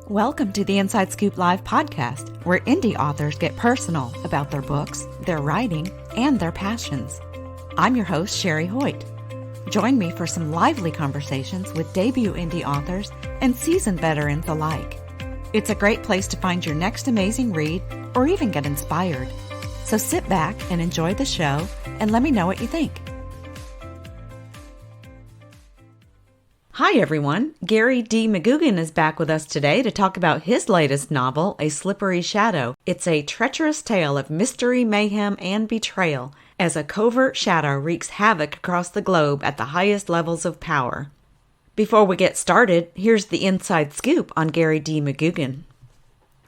Welcome to the Inside Scoop Live podcast, where indie authors get personal about their books, their writing, and their passions. I'm your host, Sherry Hoyt. Join me for some lively conversations with debut indie authors and seasoned veterans alike. It's a great place to find your next amazing read or even get inspired. So sit back and enjoy the show and let me know what you think. Hi, everyone. Gary D. McGugan is back with us today to talk about his latest novel, A Slippery Shadow. It's a treacherous tale of mystery, mayhem, and betrayal as a covert shadow wreaks havoc across the globe at the highest levels of power. Before we get started, here's the inside scoop on Gary D. McGugan.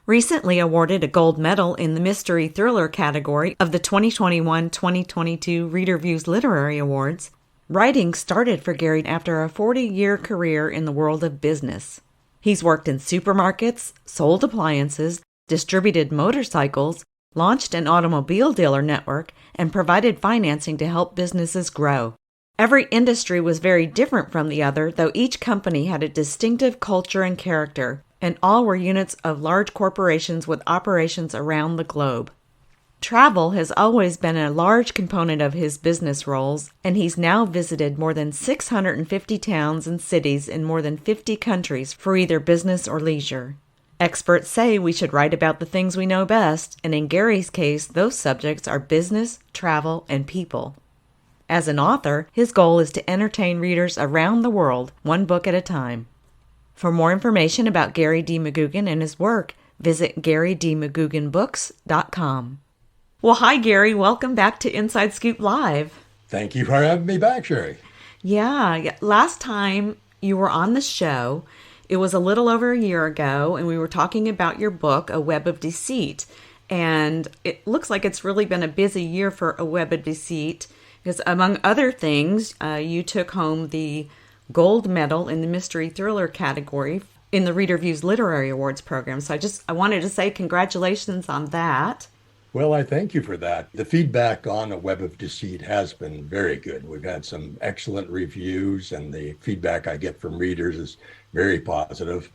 Recently awarded a gold medal in the mystery thriller category of the 2021-2022 Reader Views Literary Awards, writing started for Gary after a 40-year career in the world of business. He's worked in supermarkets, sold appliances, distributed motorcycles, launched an automobile dealer network, and provided financing to help businesses grow. Every industry was very different from the other, though each company had a distinctive culture and character, and all were units of large corporations with operations around the globe. Travel has always been a large component of his business roles, and he's now visited more than 650 towns and cities in more than 50 countries for either business or leisure. Experts say we should write about the things we know best, and in Gary's case, those subjects are business, travel, and people. As an author, his goal is to entertain readers around the world, one book at a time. For more information about Gary D. McGugan and his work, visit GaryDMcGuganBooks.com. Well, hi, Gary. Welcome back to Inside Scoop Live. Thank you for having me back, Sherry. Yeah. Last time you were on the show, it was a little over a year ago, and we were talking about your book, A Web of Deceit. And it looks like it's really been a busy year for A Web of Deceit, because among other things, you took home the gold medal in the mystery thriller category in the Reader Views Literary Awards program. So I wanted to say congratulations on that. Well, I thank you for that. The feedback on A Web of Deceit has been very good. We've had some excellent reviews, and the feedback I get from readers is very positive.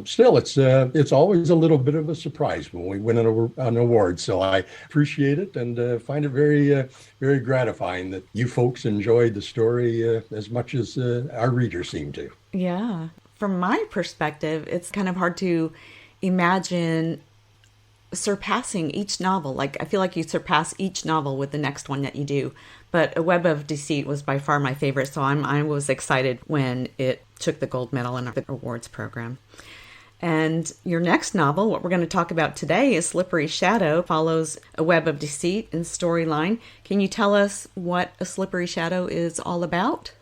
Still, it's always a little bit of a surprise when we win an award. So I appreciate it and find it very, very gratifying that you folks enjoyed the story as much as our readers seem to. Yeah. From my perspective, it's kind of hard to imagine surpassing each novel. Like, I feel like you surpass each novel with the next one that you do. But A Web of Deceit was by far my favorite, so I was excited when it took the gold medal in the awards program. And your next novel, what we're going to talk about today, is Slippery Shadow, follows A Web of Deceit in storyline. Can you tell us what A Slippery Shadow is all about?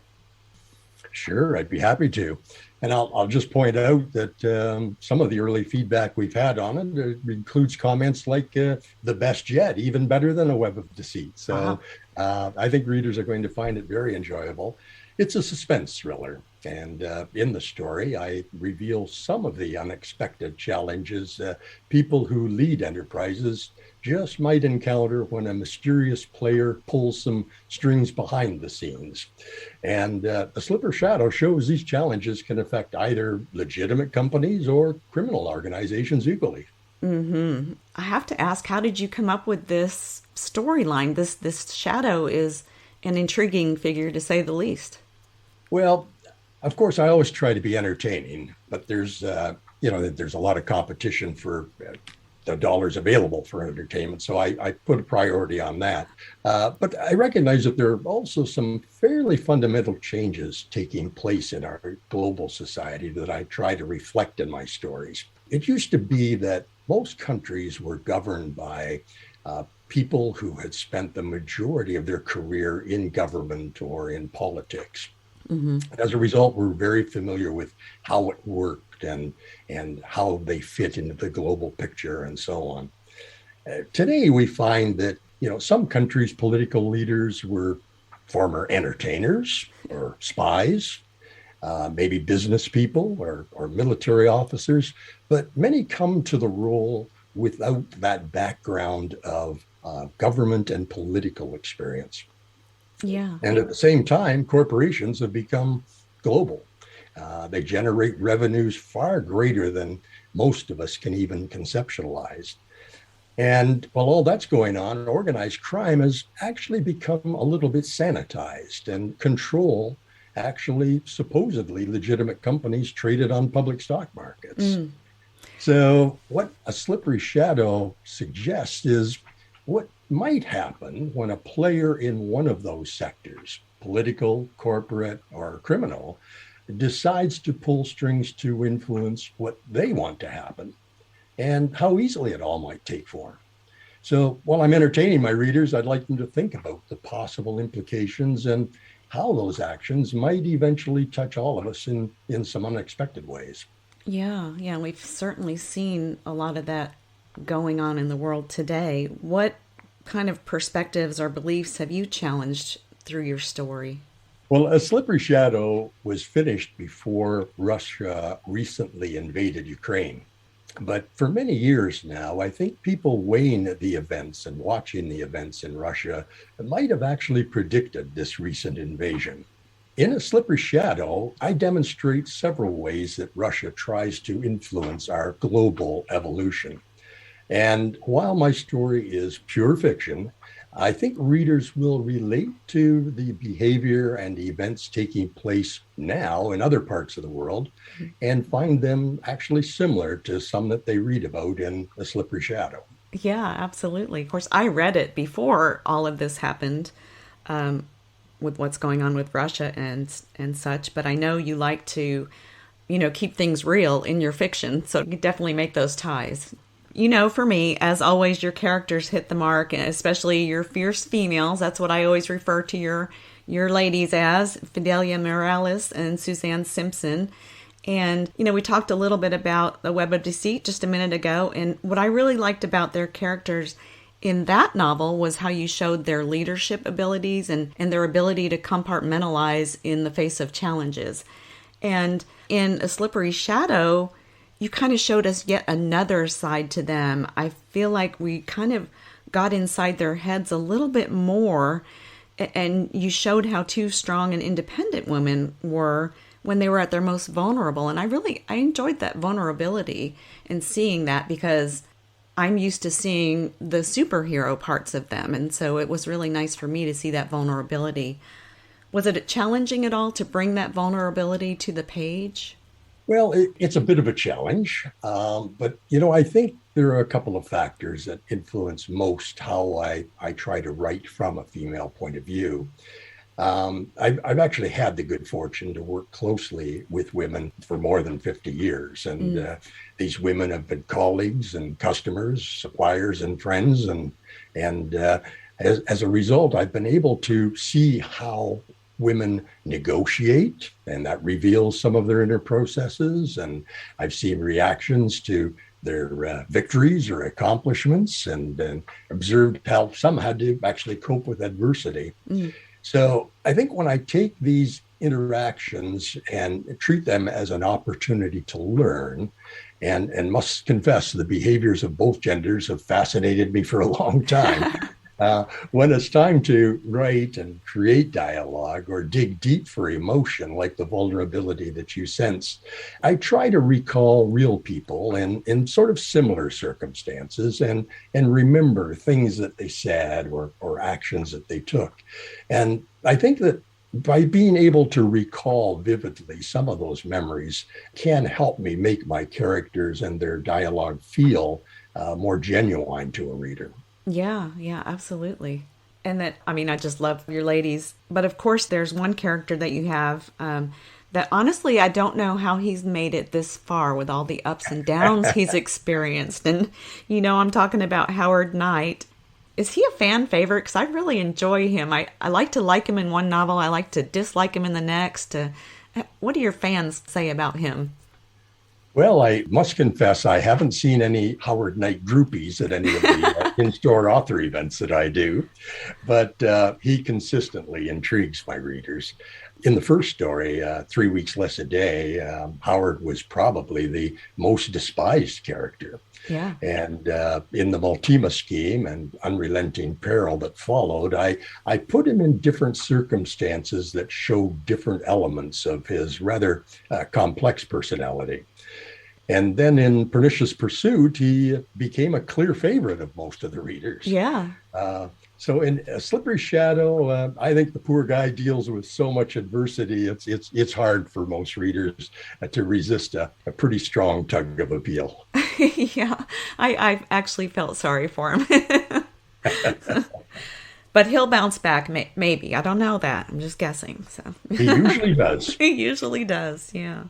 Sure, I'd be happy to. And I'll just point out that some of the early feedback we've had on it includes comments like the best yet, even better than A Web of Deceit. So I think readers are going to find it very enjoyable. It's a suspense thriller. And in the story, I reveal some of the unexpected challenges people who lead enterprises just might encounter when a mysterious player pulls some strings behind the scenes. And A Slippery Shadow shows these challenges can affect either legitimate companies or criminal organizations equally. Mm-hmm. I have to ask, how did you come up with this storyline? This shadow is an intriguing figure, to say the least. Well, of course, I always try to be entertaining, but there's a lot of competition for the dollars available for entertainment. So I put a priority on that. But I recognize that there are also some fairly fundamental changes taking place in our global society that I try to reflect in my stories. It used to be that most countries were governed by people who had spent the majority of their career in government or in politics. Mm-hmm. As a result, we're very familiar with how it worked and how they fit into the global picture and so on. Today, we find that, some countries' political leaders were former entertainers or spies, maybe business people or military officers, but many come to the role without that background of government and political experience. Yeah. And at the same time, corporations have become global. They generate revenues far greater than most of us can even conceptualize. And while all that's going on, organized crime has actually become a little bit sanitized, and control actually supposedly legitimate companies traded on public stock markets. So, what a slippery shadow suggests is what might happen when a player in one of those sectors, political, corporate, or criminal, decides to pull strings to influence what they want to happen, and how easily it all might take form. So while I'm entertaining my readers, I'd like them to think about the possible implications and how those actions might eventually touch all of us in some unexpected ways. Yeah, we've certainly seen a lot of that going on in the world today. What kind of perspectives or beliefs have you challenged through your story? Well, A Slippery Shadow was finished before Russia recently invaded Ukraine. But for many years now, I think people weighing the events and watching the events in Russia might have actually predicted this recent invasion. In A Slippery Shadow, I demonstrate several ways that Russia tries to influence our global evolution. And while my story is pure fiction, I think readers will relate to the behavior and events taking place now in other parts of the world and find them actually similar to some that they read about in A Slippery Shadow. Yeah, absolutely. Of course, I read it before all of this happened, with what's going on with Russia and such. But I know you like to, keep things real in your fiction, so you definitely make those ties. For me, as always, your characters hit the mark, and especially your fierce females. That's what I always refer to your ladies as, Fidelia Morales and Suzanne Simpson. And, we talked a little bit about The Web of Deceit just a minute ago. And what I really liked about their characters in that novel was how you showed their leadership abilities and their ability to compartmentalize in the face of challenges. And in A Slippery Shadow, you kind of showed us yet another side to them. I feel like we kind of got inside their heads a little bit more, and you showed how two strong and independent women were when they were at their most vulnerable. And I enjoyed that vulnerability and seeing that, because I'm used to seeing the superhero parts of them. And so it was really nice for me to see that vulnerability. Was it challenging at all to bring that vulnerability to the page? Well, it's a bit of a challenge, but I think there are a couple of factors that influence most how I try to write from a female point of view. I've actually had the good fortune to work closely with women for more than 50 years. And these women have been colleagues and customers, suppliers and friends. And as a result, I've been able to see how women negotiate, and that reveals some of their inner processes. And I've seen reactions to their victories or accomplishments, and observed how some had to actually cope with adversity. So I think when I take these interactions and treat them as an opportunity to learn, and must confess the behaviors of both genders have fascinated me for a long time. When it's time to write and create dialogue or dig deep for emotion, like the vulnerability that you sense, I try to recall real people in sort of similar circumstances and remember things that they said or actions that they took. And I think that by being able to recall vividly some of those memories can help me make my characters and their dialogue feel more genuine to a reader. Yeah, absolutely. And I just love your ladies. But of course, there's one character that you have that honestly, I don't know how he's made it this far with all the ups and downs he's experienced. And, I'm talking about Howard Knight. Is he a fan favorite? Because I really enjoy him. I like to like him in one novel. I like to dislike him in the next. What do your fans say about him? Well, I must confess, I haven't seen any Howard Knight groupies at any of the in-store author events that I do, but he consistently intrigues my readers. In the first story, 3 Weeks Less a Day, Howard was probably the most despised character. Yeah. And in the Multima scheme and unrelenting peril that followed, I put him in different circumstances that showed different elements of his rather complex personality. And then in Pernicious Pursuit, he became a clear favorite of most of the readers. Yeah. Uh, so in A Slippery Shadow, I think the poor guy deals with so much adversity. It's hard for most readers to resist a pretty strong tug of appeal. Yeah. I actually felt sorry for him. But he'll bounce back, maybe. I don't know that. I'm just guessing. So He usually does. he usually does. Yeah.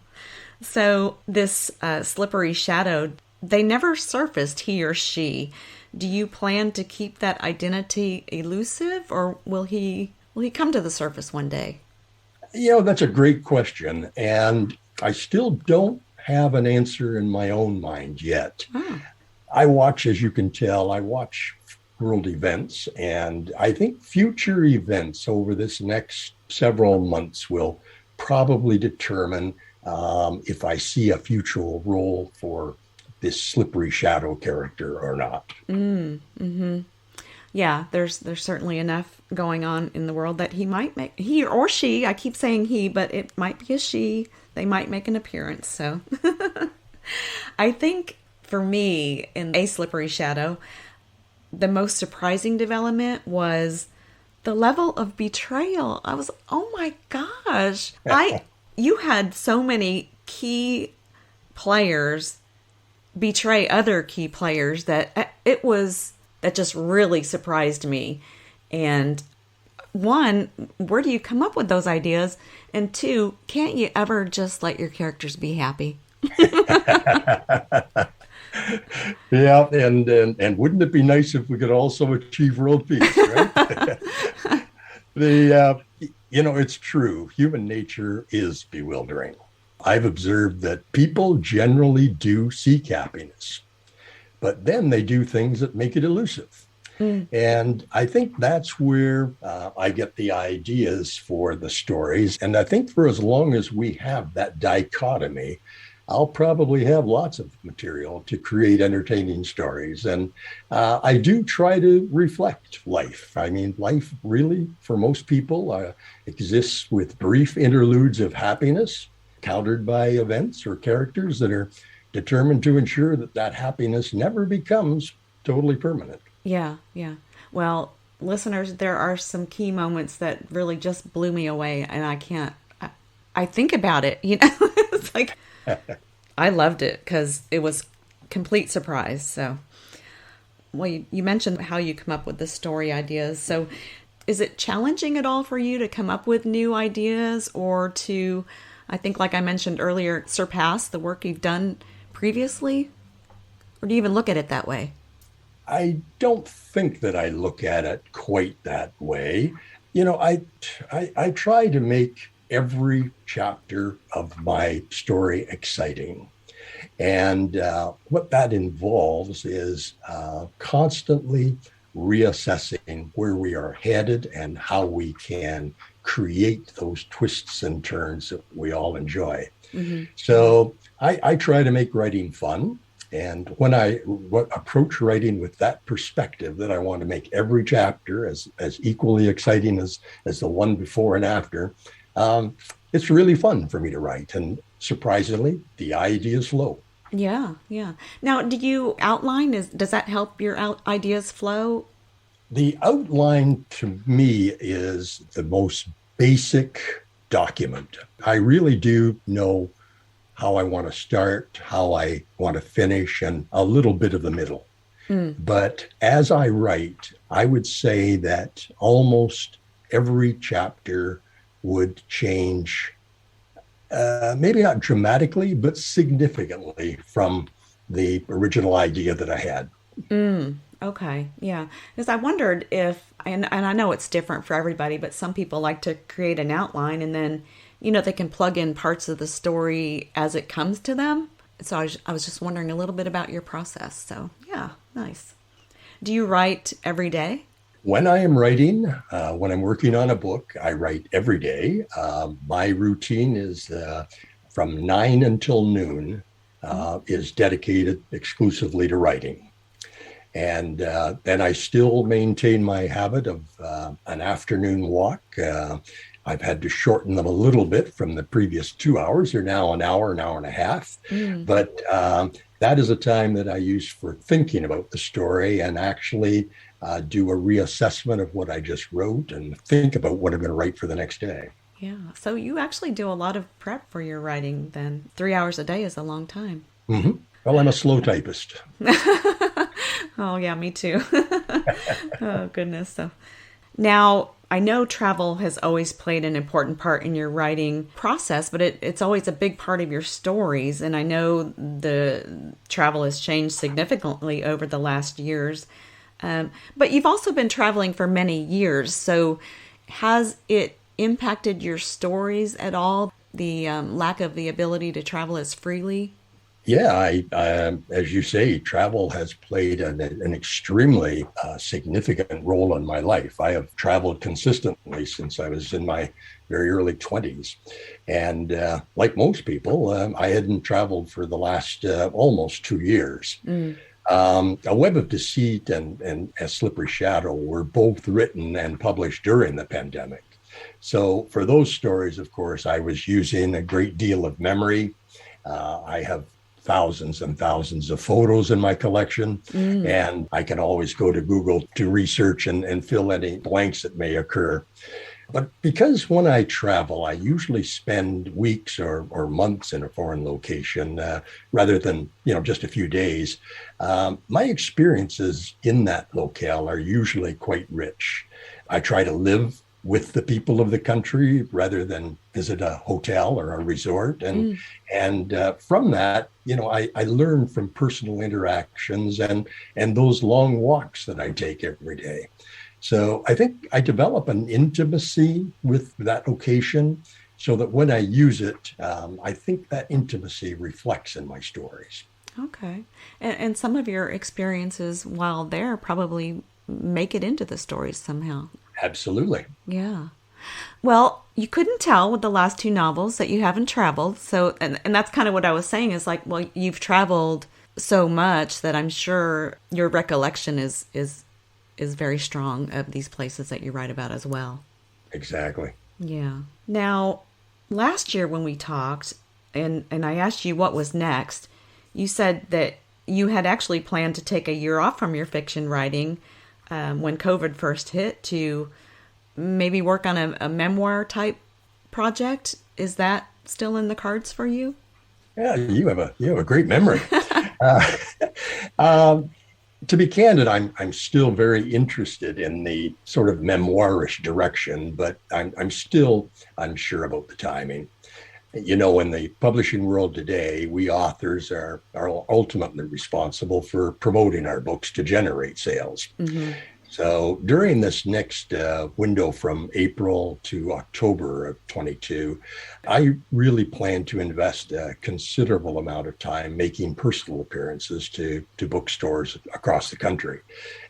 So this slippery shadow, they never surfaced, he or she. Do you plan to keep that identity elusive, or will he come to the surface one day? That's a great question. And I still don't have an answer in my own mind yet. Oh. As you can tell, I watch world events, and I think future events over this next several months will probably determine if I see a future role for this slippery shadow character or not. Yeah, there's certainly enough going on in the world that he or she, I keep saying he, but it might be a she. They might make an appearance. So I think for me in A Slippery Shadow, the most surprising development was the level of betrayal. I was, oh my gosh. You had so many key players betray other key players that that just really surprised me. And one, where do you come up with those ideas? And two, can't you ever just let your characters be happy? Yeah, and wouldn't it be nice if we could also achieve world peace, right? It's true. Human nature is bewildering. I've observed that people generally do seek happiness, but then they do things that make it elusive. And I think that's where I get the ideas for the stories. And I think for as long as we have that dichotomy, I'll probably have lots of material to create entertaining stories. And I do try to reflect life. I mean, life really, for most people, exists with brief interludes of happiness, countered by events or characters that are determined to ensure that happiness never becomes totally permanent. Yeah, yeah. Well, listeners, there are some key moments that really just blew me away, and I think about it, it's like, I loved it because it was complete surprise. So, well, you mentioned how you come up with the story ideas. So is it challenging at all for you to come up with new ideas or to, I think, like I mentioned earlier, surpass the work you've done previously? Or do you even look at it that way? I don't think that I look at it quite that way. I try to make every chapter of my story exciting. And what that involves is constantly reassessing where we are headed and how we can create those twists and turns that we all enjoy. Mm-hmm. So I try to make writing fun. And when I approach writing with that perspective that I want to make every chapter as equally exciting as the one before and after, it's really fun for me to write. And surprisingly, the ideas flow. Yeah, yeah. Now, do you outline? Does that help your ideas flow? The outline to me is the most basic document. I really do know how I want to start, how I want to finish, and a little bit of the middle. But as I write, I would say that almost every chapter would change, maybe not dramatically, but significantly from the original idea that I had. Okay, yeah. Because I wondered if, and I know it's different for everybody, but some people like to create an outline and then, they can plug in parts of the story as it comes to them. So I was just wondering a little bit about your process. So yeah, nice. Do you write every day? When I am writing, when I'm working on a book, I write every day. My routine is from 9 until noon is dedicated exclusively to writing. And then I still maintain my habit of an afternoon walk. I've had to shorten them a little bit from the previous 2 hours. They're now an hour and a half. But that is a time that I use for thinking about the story and actually do a reassessment of what I just wrote and think about what I'm going to write for the next day. Yeah. So you actually do a lot of prep for your writing then. 3 hours a day is a long time. Well, I'm a slow typist. Oh, yeah, me too. Oh, goodness. So now, I know travel has always played an important part in your writing process, but it's always a big part of your stories. And I know the travel has changed significantly over the last years. But you've also been traveling for many years. So has it impacted your stories at all? The lack of the ability to travel as freely? Yeah, as you say, travel has played an extremely significant role in my life. I have traveled consistently since I was in my very early 20s. And like most people, I hadn't traveled for the last almost 2 years. A Web of Deceit and A Slippery Shadow were both written and published during the pandemic. So for those stories, of course, I was using a great deal of memory. I have thousands and thousands of photos in my collection, and I can always go to Google to research and fill any blanks that may occur. But because when I travel, I usually spend weeks or months in a foreign location rather than just a few days, my experiences in that locale are usually quite rich. I try to live with the people of the country rather than visit a hotel or a resort. And from that, I learn from personal interactions and those long walks that I take every day. So I think I develop an intimacy with that location so that when I use it, I think that intimacy reflects in my stories. Okay. And some of your experiences while there probably make it into the stories somehow. Absolutely. Yeah. Well, you couldn't tell with the last two novels that you haven't traveled. So, and that's kind of what I was saying is like, well, you've traveled so much that I'm sure your recollection is very strong of these places that you write about as well. Exactly. Yeah. Now, last year when we talked and I asked you what was next, you said that you had actually planned to take a year off from your fiction writing when COVID first hit to maybe work on a memoir type project. Is that still in the cards for you? Yeah, you have a great memory. To be candid, I'm still very interested in the sort of memoirish direction, but I'm still unsure about the timing. In the publishing world today, we authors are ultimately responsible for promoting our books to generate sales. So during this next window from April to October of 22, I really plan to invest a considerable amount of time making personal appearances to bookstores across the country,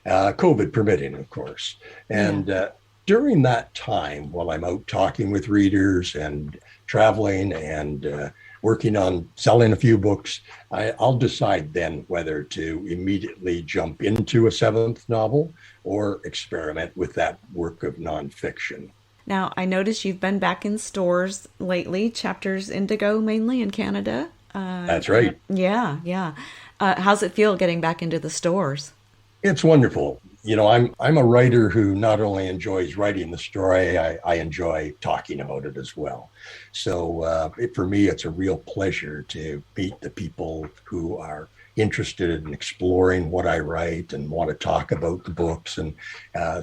COVID permitting, of course. And during that time, while I'm out talking with readers and traveling and working on selling a few books, I'll decide then whether to immediately jump into a seventh novel or experiment with that work of nonfiction. Now, I noticed you've been back in stores lately, Chapters Indigo mainly in Canada. That's right. Yeah. How's it feel getting back into the stores? It's wonderful. I'm a writer who not only enjoys writing the story, I enjoy talking about it as well. So for me, it's a real pleasure to meet the people who are interested in exploring what I write and want to talk about the books. And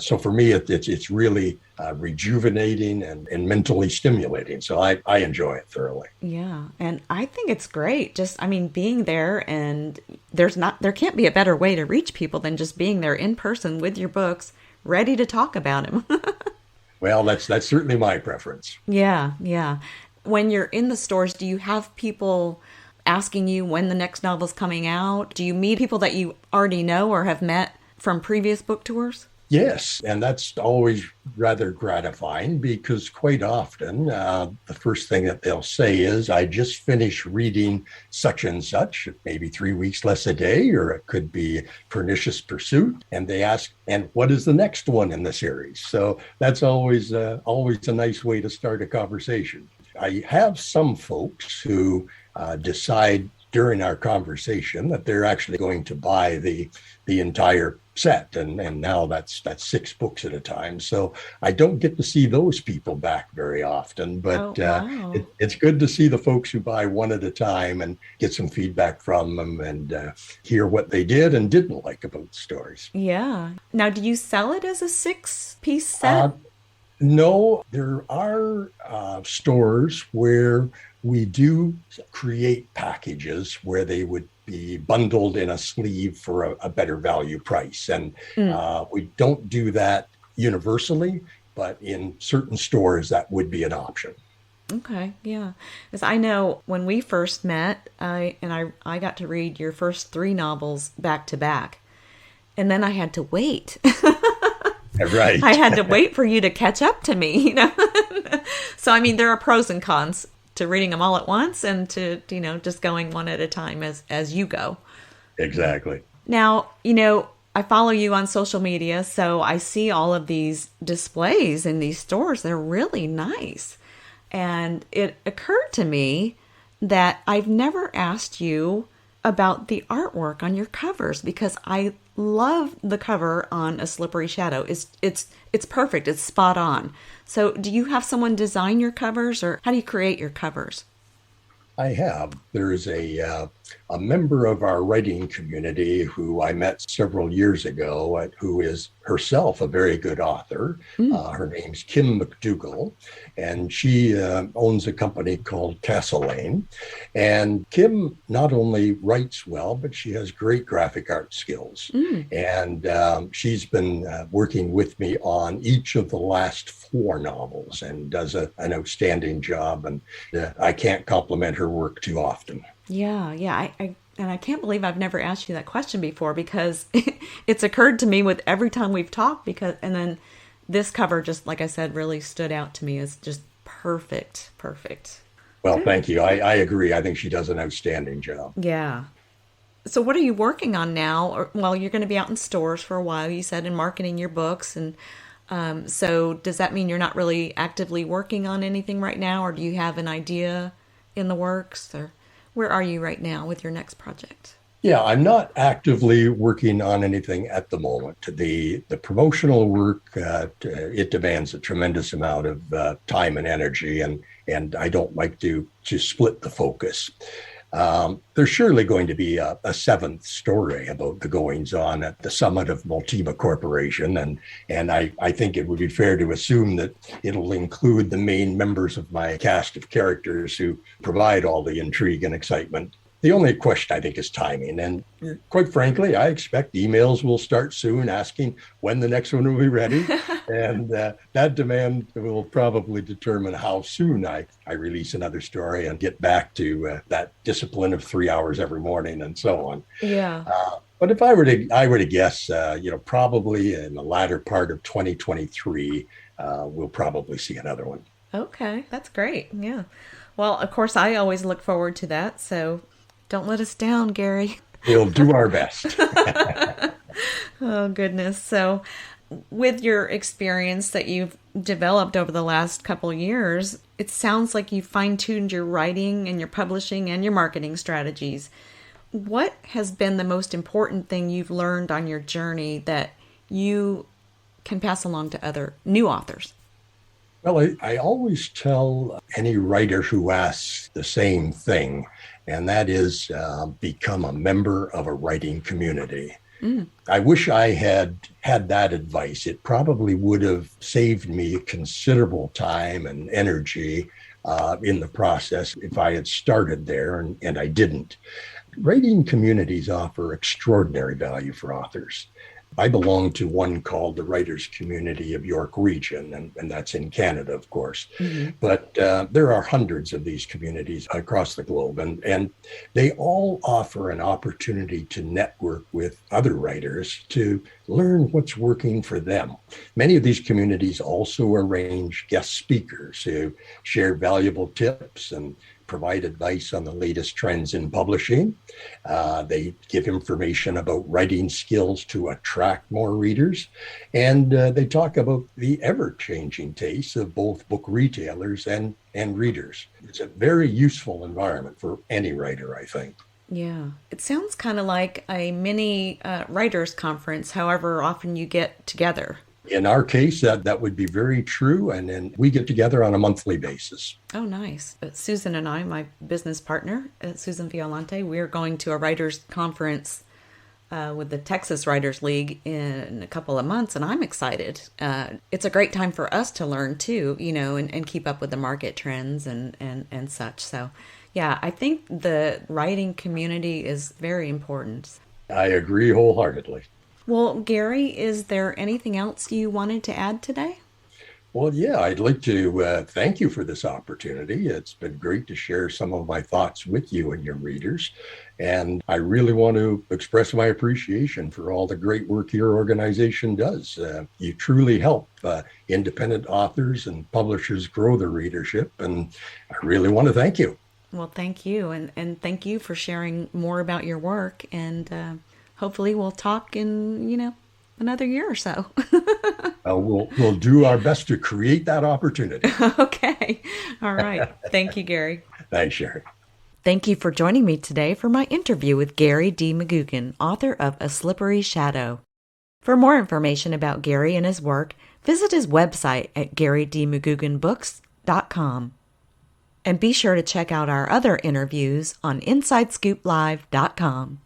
so for me, it's really rejuvenating and mentally stimulating. So I enjoy it thoroughly. Yeah. And I think it's great. Being there, and there can't be a better way to reach people than just being there in person with your books, ready to talk about them. Well, that's certainly my preference. Yeah. When you're in the stores, do you have people asking you when the next novel's coming out? Do you meet people that you already know or have met from previous book tours? Yes, and that's always rather gratifying because quite often the first thing that they'll say is, I just finished reading such and such, maybe 3 weeks less a day, or it could be Pernicious Pursuit. And they ask, and what is the next one in the series? So that's always a nice way to start a conversation. I have some folks who decide during our conversation that they're actually going to buy the entire set, and now that's 6 books at a time. So I don't get to see those people back very often, but wow. it's good to see the folks who buy one at a time and get some feedback from them and hear what they did and didn't like about the stories. Yeah. Now, do you sell it as a 6-piece set? No, there are stores where we do create packages where they would be bundled in a sleeve for a better value price. And we don't do that universally, but in certain stores, that would be an option. Okay, yeah. Because I know when we first met, I got to read your first 3 novels back to back. And then I had to wait. Right. I had to wait for you to catch up to me, So, I mean, there are pros and cons to reading them all at once and to, just going one at a time as you go. Exactly. Now, I follow you on social media, so I see all of these displays in these stores. They're really nice. And it occurred to me that I've never asked you about the artwork on your covers, because I love the cover on A Slippery Shadow. It's perfect. It's spot on. So do you have someone design your covers, or how do you create your covers? I have. There is a member of our writing community who I met several years ago, who is herself a very good author. Her name's Kim McDougall, and she owns a company called Castle Lane. And Kim not only writes well, but she has great graphic art skills. And she's been working with me on each of the last 4 novels and does an outstanding job. And I can't compliment her work too often. Yeah. I can't believe I've never asked you that question before, because it's occurred to me with every time we've talked, and then this cover, just like I said, really stood out to me as just perfect. Well, Good. Thank you. I agree. I think she does an outstanding job. Yeah. So what are you working on now? Well, you're going to be out in stores for a while, you said, and marketing your books. And so does that mean you're not really actively working on anything right now, or do you have an idea in the works, or where are you right now with your next project? Yeah, I'm not actively working on anything at the moment. The promotional work, it demands a tremendous amount of time and energy, and I don't like to split the focus. There's surely going to be a 7th story about the goings-on at the summit of Multima Corporation, and I think it would be fair to assume that it'll include the main members of my cast of characters who provide all the intrigue and excitement. The only question, I think, is timing. And quite frankly, I expect emails will start soon asking when the next one will be ready. And that demand will probably determine how soon I release another story and get back to that discipline of 3 hours every morning and so on. Yeah. But if I were to guess, probably in the latter part of 2023, we'll probably see another one. Okay, that's great. Yeah. Well, of course, I always look forward to that. So don't let us down, Gary. We'll do our best. Oh, goodness. So with your experience that you've developed over the last couple of years, it sounds like you fine-tuned your writing and your publishing and your marketing strategies. What has been the most important thing you've learned on your journey that you can pass along to other new authors? Well, I always tell any writer who asks the same thing, and that is become a member of a writing community. I wish I had that advice. It probably would have saved me considerable time and energy in the process if I had started there, and I didn't. Writing communities offer extraordinary value for authors. I belong to one called the Writers Community of York Region, and that's in Canada, of course. Mm-hmm. But there are hundreds of these communities across the globe, and they all offer an opportunity to network with other writers to learn what's working for them. Many of these communities also arrange guest speakers who share valuable tips and provide advice on the latest trends in publishing. They give information about writing skills to attract more readers. And they talk about the ever-changing tastes of both book retailers and readers. It's a very useful environment for any writer, I think. Yeah, it sounds kind of like a mini writers conference, however often you get together. In our case, that would be very true. And then we get together on a monthly basis. Oh, nice. Susan and I, my business partner, Susan Violante, we're going to a writers conference with the Texas Writers League in a couple of months, and I'm excited. It's a great time for us to learn too, and keep up with the market trends and such. So, yeah, I think the writing community is very important. I agree wholeheartedly. Well, Gary, is there anything else you wanted to add today? Well, yeah, I'd like to thank you for this opportunity. It's been great to share some of my thoughts with you and your readers. And I really want to express my appreciation for all the great work your organization does. You truly help independent authors and publishers grow their readership. And I really want to thank you. Well, thank you. And thank you for sharing more about your work. And hopefully we'll talk in, another year or so. We'll do our best to create that opportunity. Okay. All right. Thank you, Gary. Thanks, Sherry. Thank you for joining me today for my interview with Gary D. McGugan, author of A Slippery Shadow. For more information about Gary and his work, visit his website at garydmcguganbooks.com. And be sure to check out our other interviews on InsideScoopLive.com.